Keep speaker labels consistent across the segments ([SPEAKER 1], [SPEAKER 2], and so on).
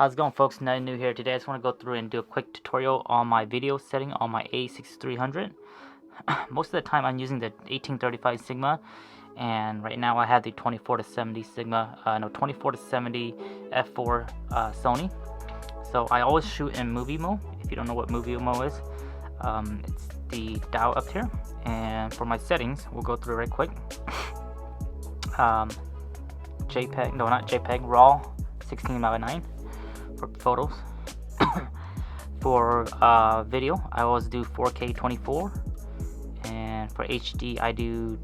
[SPEAKER 1] How's it going, folks? NuttyNu here. Today I just want to go through and do a quick tutorial on my video setting on my A6300. Most of the time I'm using the 1835 Sigma, and right now I have the 24 to 70 Sigma, 24 to 70 f4 Sony. So I always shoot in movie mode. If you don't know what movie mode is, it's the dial up here. And for my settings, we'll go through it right quick. JPEG, no, not JPEG, RAW 16:9 for photos. For video, I always do 4K 24, and for HD I do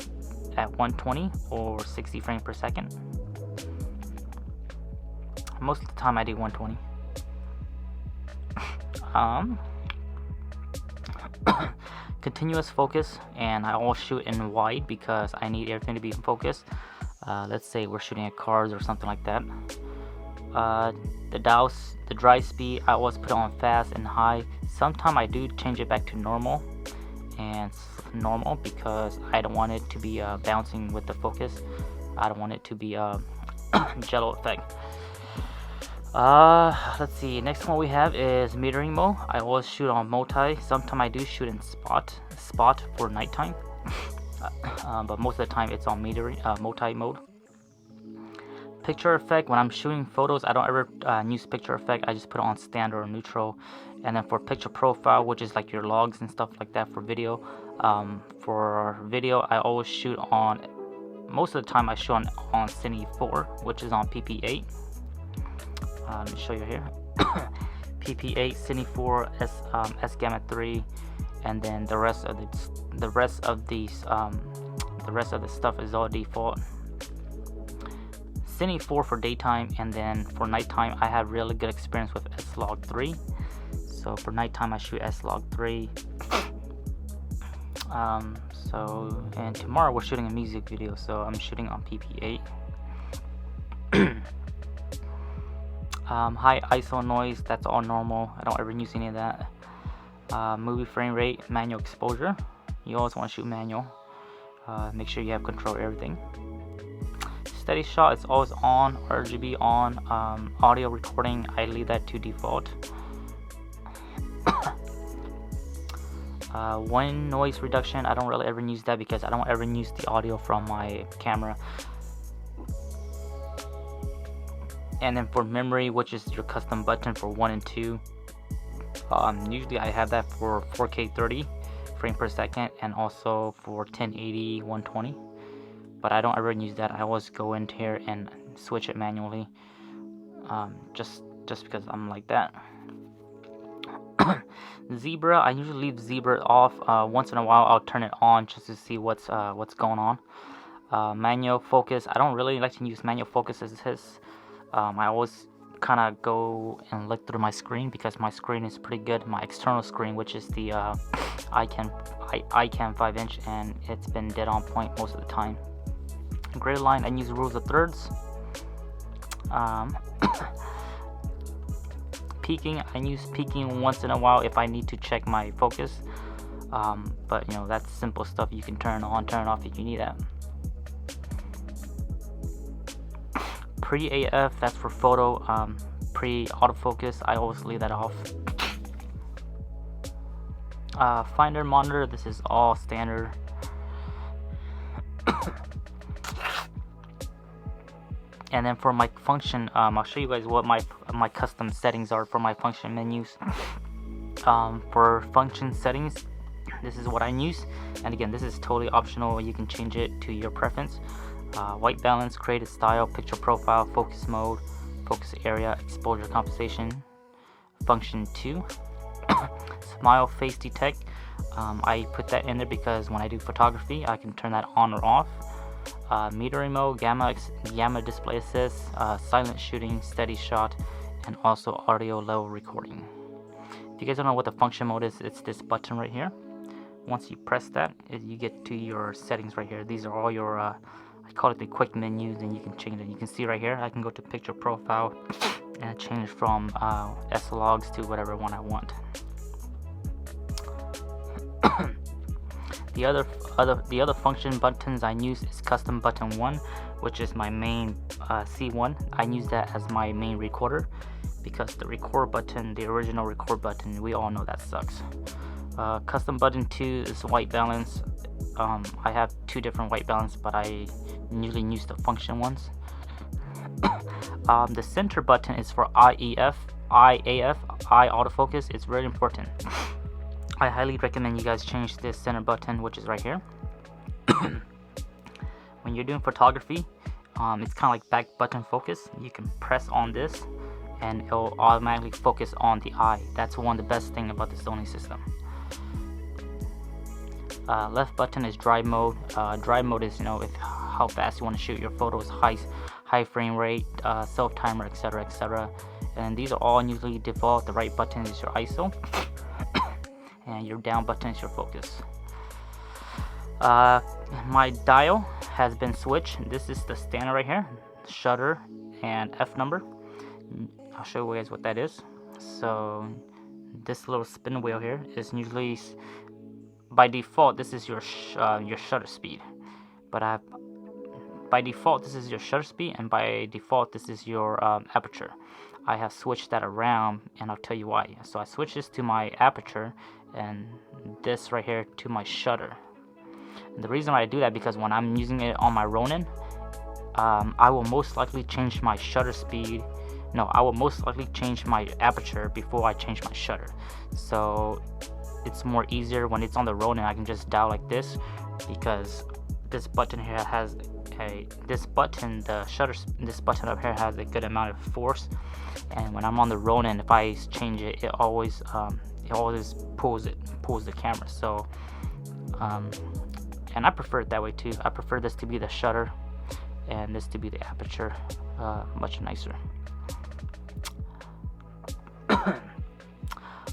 [SPEAKER 1] at 120 or 60 frames per second. Most of the time I do 120. Continuous focus, and I always shoot in wide because I need everything to be in focus. Let's say we're shooting at cars or something like that. The drive speed, I always put on fast and high. Sometimes I do change it back to normal because I don't want it to be bouncing with the focus. I don't want it to be jello effect. Let's see, next one we have is metering mode. I always shoot on multi. Sometimes I do shoot in spot for nighttime. But most of the time it's on multi mode. Picture effect, when I'm shooting photos, I don't ever use picture effect. I just put it on standard or neutral. And then for picture profile, which is like your logs and stuff like that for video, I always shoot on, most of the time I shoot on Cine 4, which is on PP8. Let me show you here. PP8, Cine 4, S Gamma 3, and then the rest of the stuff is all default. Cine 4 for daytime, and then for nighttime I have really good experience with S-Log 3. So for nighttime I shoot S-Log 3. And tomorrow we're shooting a music video, so I'm shooting on PP8. High ISO noise, that's all normal. I don't ever use any of that. Movie frame rate, manual exposure. You always want to shoot manual. Make sure you have control of everything. Steady shot is always on, RGB on. Audio recording, I leave that to default. One noise reduction, I don't really ever use that because I don't ever use the audio from my camera. And then for memory, which is your custom button for 1 and 2, usually I have that for 4K 30 frame per second and also for 1080 120, but I don't ever use that. I always go in here and switch it manually, just because I'm like that. Zebra, I usually leave zebra off. Once in a while I'll turn it on just to see what's going on. Manual focus, I don't really like to use manual focus as this. I always kind of go and look through my screen because my screen is pretty good. My external screen, which is the iCam 5-inch, and it's been dead on point most of the time. Gray line, I use rules of thirds. Peaking, I use peaking once in a while if I need to check my focus. But you know, that's simple stuff. You can turn on, turn off if you need that. Pre-AF, that's for photo. Pre-autofocus, I always leave that off. Finder monitor, this is all standard. And then for my function, I'll show you guys what my custom settings are for my function menus. For function settings, this is what I use, and again, this is totally optional. You can change it to your preference. White balance, creative style, picture profile, focus mode, focus area, exposure compensation. Function 2, smile face detect. I put that in there because when I do photography I can turn that on or off. Metering mode, gamma display assist, silent shooting, steady shot, and also audio level recording. If you guys don't know what the function mode is, it's this button right here. Once you press that, you get to your settings right here. These are all your I call it the quick menus, and you can change it. You can see right here I can go to picture profile and change from S-Logs to whatever one I want. The other function buttons I use is custom button 1, which is my main C1. I use that as my main recorder because the record button, the original record button, we all know that sucks. Custom button 2 is white balance. I have 2 different white balance, but I usually use the function ones. The center button is for IAF, eye autofocus. It's very important. I highly recommend you guys change this center button, which is right here. When you're doing photography, it's kind of like back button focus. You can press on this and it'll automatically focus on the eye. That's one of the best thing about the Sony system. Left button is dry mode. Dry mode is, how fast you want to shoot your photos, high frame rate, self timer, etc, etc. And these are all usually default. The right button is your ISO and your down button is your focus. My dial has been switched. This is the standard right here, shutter and F number. I'll show you guys what that is. So this little spin wheel here is usually, by default, this is your shutter speed. But by default this is your shutter speed, and by default this is your aperture. I have switched that around, and I'll tell you why. So I switched this to my aperture, and this right here to my shutter. And the reason why I do that, because when I'm using it on my Ronin, I will most likely change my shutter speed. No, I will most likely change my aperture before I change my shutter. So it's more easier when it's on the Ronin. I can just dial like this, because this button here has this button up here has a good amount of force, and when I'm on the Ronin, if I change it, it always pulls the camera. So and I prefer it that way too. I prefer this to be the shutter and this to be the aperture. Much nicer.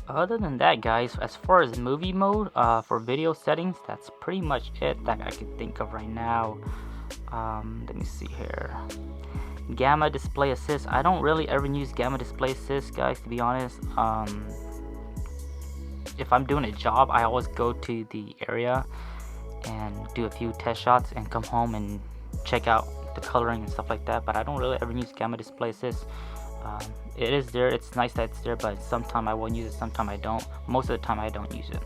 [SPEAKER 1] Other than that, guys, as far as movie mode for video settings, that's pretty much it that I can think of right now. Let me see here. Gamma display assist. I don't really ever use gamma display assist, guys, to be honest. If I'm doing a job, I always go to the area and do a few test shots and come home and check out the coloring and stuff like that. But I don't really ever use gamma display assist. It is there, it's nice that it's there, but sometimes I will use it, sometimes I don't. Most of the time I don't use it.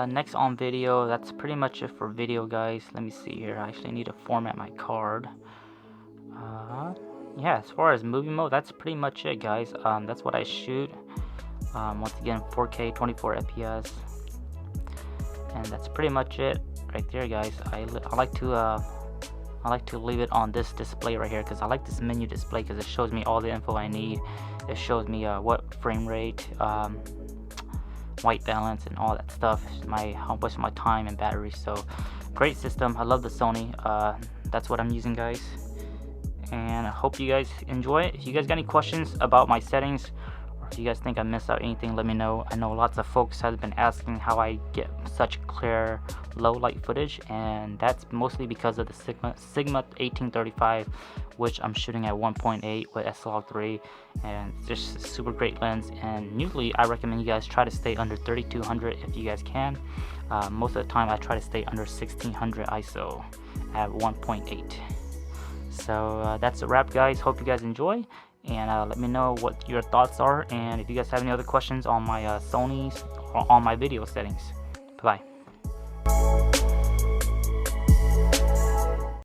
[SPEAKER 1] Next on video, that's pretty much it for video, guys. Let me see here. I actually need to format my card. Yeah, as far as movie mode, that's pretty much it, guys. That's what I shoot. Once again, 4K 24 FPS, and that's pretty much it right there, guys. I like to leave it on this display right here, because I like this menu display, because it shows me all the info I need. It shows me what frame rate, white balance, and all that stuff. How much my time and battery. So great system. I love the Sony. That's what I'm using, guys, and I hope you guys enjoy it. If you guys got any questions about my settings, or if you guys think I missed out anything, let me know. I know lots of folks have been asking how I get such clear low light footage, and that's mostly because of the Sigma 1835, which I'm shooting at 1.8 with S-Log3, and it's just a super great lens. And usually I recommend you guys try to stay under 3200 if you guys can. Most of the time I try to stay under 1600 ISO at 1.8. So that's a wrap, guys. Hope you guys enjoy, and let me know what your thoughts are, and if you guys have any other questions on my Sony's or on my video settings. Bye bye.